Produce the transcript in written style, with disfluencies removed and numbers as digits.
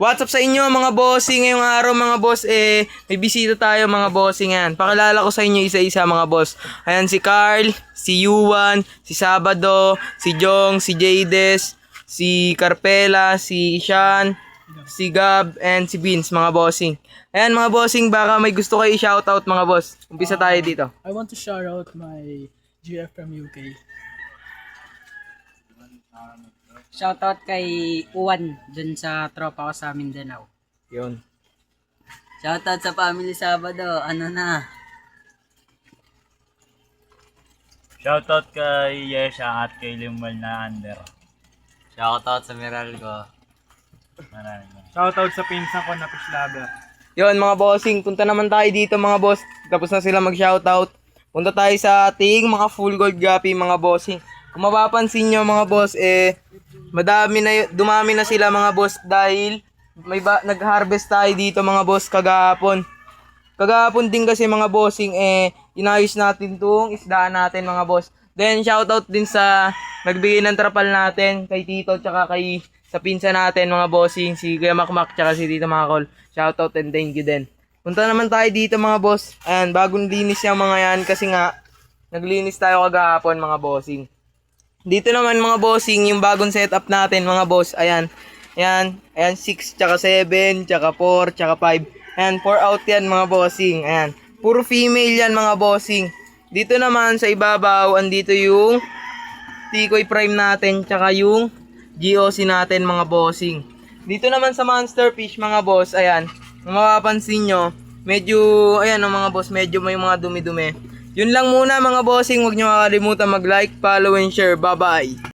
What's up sa inyo mga bossing? Ngayong araw mga boss, may bisita tayo mga bossing yan. Pakilala ko sa inyo isa-isa mga boss. Ayan si Carl, si Yuan, si Sabado, si Jong, si Jades, si Carpela, si Ishan, si Gab, and si Vince mga bossing. Ayan mga bossing, baka may gusto kayo i-shoutout mga boss. Umpisa tayo dito. I want to shout out my GF from UK. Shoutout kay Uwan dun sa tropa ko sa Mindanao. Yun. Shoutout sa family Sabado. Ano na? Shoutout kay Yesha at kay Limal na under. Shoutout sa Meral ko. Maraming. Shoutout sa pinsan ko na fish lover. Yun mga bossing, punta naman tayo dito mga boss. Tapos na sila mag-shoutout. Punta tayo sa ating mga full gold gapi mga bossing. Kung mapapansin nyo mga boss, dumami na sila mga boss dahil nag-harvest tayo dito mga boss kagahapon. Kagahapon din kasi mga bossing, inayos natin tong isdaan natin mga boss. Then shoutout din sa nagbigay ng trapal natin kay Tito tsaka kay sa pinsa natin mga bossing, si Kuya Makmak tsaka si Tito Makol. Shoutout and thank you din. Punta naman tayo dito mga boss. Ayan, bagong linis yung mga yan kasi nga naglinis tayo kagahapon mga bossing. Dito naman mga bossing, yung bagong setup natin mga boss. Ayan. Ayan, 6 tsaka 7, tsaka 4, tsaka 5. Ayan, 4 out yan mga bossing. Ayan. Puro female yan mga bossing. Dito naman sa ibabaw, andito yung Tikoy Prime natin, tsaka yung GOC natin mga bossing. Dito naman sa Monster Fish mga boss, ayan. Kung mapapansin nyo, medyo, ayan mga boss, medyo may mga dumi-dumi. Yun lang muna mga bossing, huwag nyo makalimutan mag-like, follow, and share. Bye-bye!